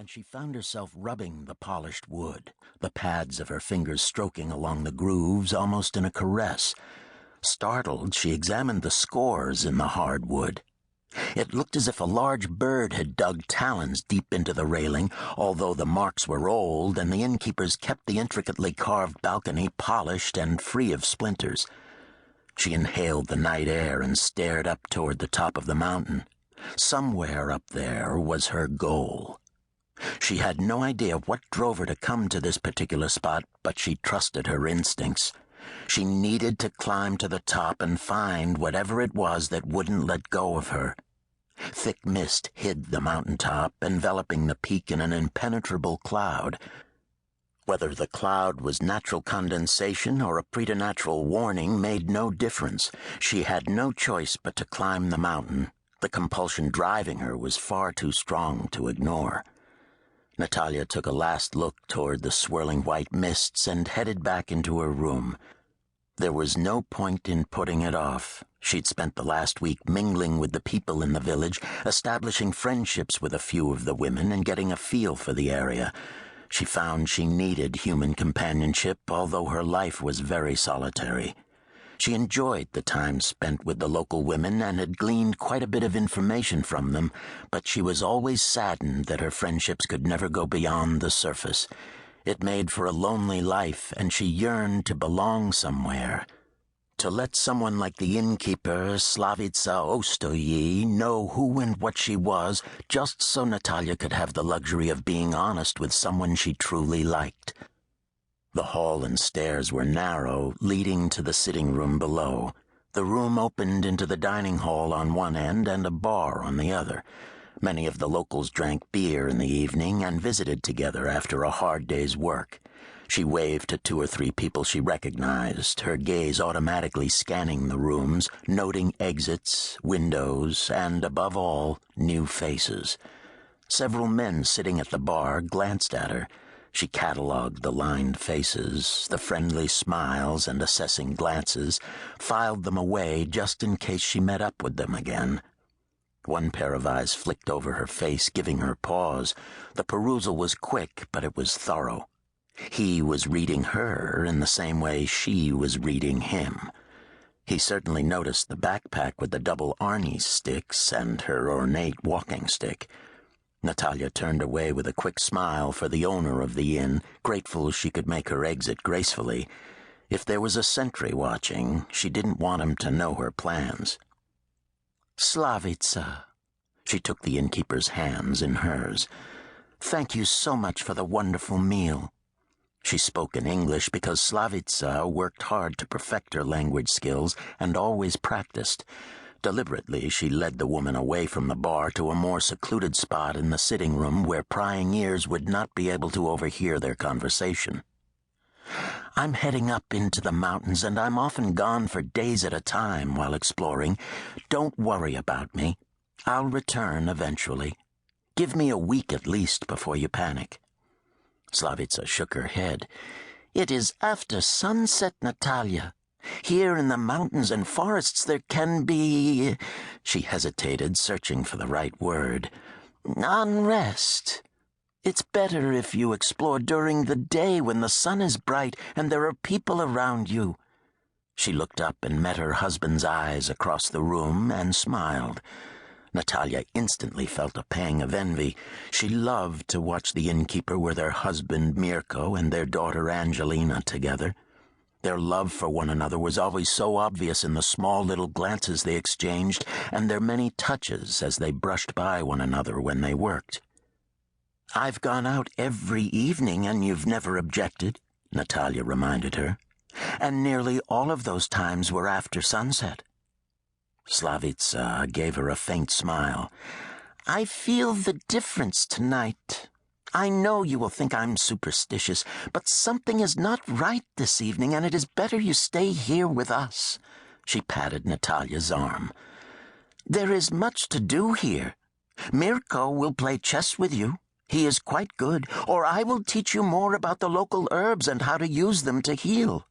and she found herself rubbing the polished wood, the pads of her fingers stroking along the grooves almost in a caress. Startled, she examined the scores in the hard wood. It looked as if a large bird had dug talons deep into the railing, although the marks were old and the innkeepers kept the intricately carved balcony polished and free of splinters. She inhaled the night air and stared up toward the top of the mountain. Somewhere up there was her goal. She had no idea what drove her to come to this particular spot, but she trusted her instincts. She needed to climb to the top and find whatever it was that wouldn't let go of her. Thick mist hid the mountaintop, enveloping the peak in an impenetrable cloud. Whether the cloud was natural condensation or a preternatural warning made no difference. She had no choice but to climb the mountain. The compulsion driving her was far too strong to ignore. Natalya took a last look toward the swirling white mists and headed back into her room. There was no point in putting it off. She'd spent the last week mingling with the people in the village, establishing friendships with a few of the women and getting a feel for the area. She found she needed human companionship, although her life was very solitary. She enjoyed the time spent with the local women and had gleaned quite a bit of information from them, but she was always saddened that her friendships could never go beyond the surface. It made for a lonely life, and she yearned to belong somewhere. To let someone like the innkeeper, Slavica Ostoyi, know who and what she was, just so Natalya could have the luxury of being honest with someone she truly liked. The hall and stairs were narrow, leading to the sitting room below. The room opened into the dining hall on one end and a bar on the other. Many of the locals drank beer in the evening and visited together after a hard day's work. She waved to 2 or 3 people she recognized, her gaze automatically scanning the rooms, noting exits, windows, and, above all, new faces. Several men sitting at the bar glanced at her. She catalogued the lined faces, the friendly smiles and assessing glances, filed them away just in case she met up with them again. One pair of eyes flicked over her face, giving her pause. The perusal was quick, but it was thorough. He was reading her in the same way she was reading him. He certainly noticed the backpack with the double Arnie sticks and her ornate walking stick. Natalya turned away with a quick smile for the owner of the inn, grateful she could make her exit gracefully. If there was a sentry watching, she didn't want him to know her plans. Slavica. She took the innkeeper's hands in hers. Thank you so much for the wonderful meal. She spoke in English because Slavica worked hard to perfect her language skills and always practiced. Deliberately, she led the woman away from the bar to a more secluded spot in the sitting room where prying ears would not be able to overhear their conversation. I'm heading up into the mountains, and I'm often gone for days at a time while exploring. Don't worry about me. I'll return eventually. Give me a week at least before you panic. Slavica shook her head. It is after sunset, Natalya. Here in the mountains and forests there can be... She hesitated, searching for the right word. Unrest. It's better if you explore during the day when the sun is bright and there are people around you. She looked up and met her husband's eyes across the room and smiled. Natalya instantly felt a pang of envy. She loved to watch the innkeeper with their husband Mirko and their daughter Angelina together. Their love for one another was always so obvious in the small little glances they exchanged and their many touches as they brushed by one another when they worked. I've gone out every evening and you've never objected, Natalya reminded her. And nearly all of those times were after sunset. Slavica gave her a faint smile. I feel the difference tonight. I know you will think I'm superstitious, but something is not right this evening, and it is better you stay here with us. She patted Natalya's arm. There is much to do here. Mirko will play chess with you. He is quite good, or I will teach you more about the local herbs and how to use them to heal.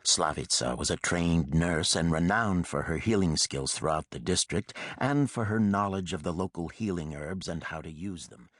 Slavica was a trained nurse and renowned for her healing skills throughout the district and for her knowledge of the local healing herbs and how to use them.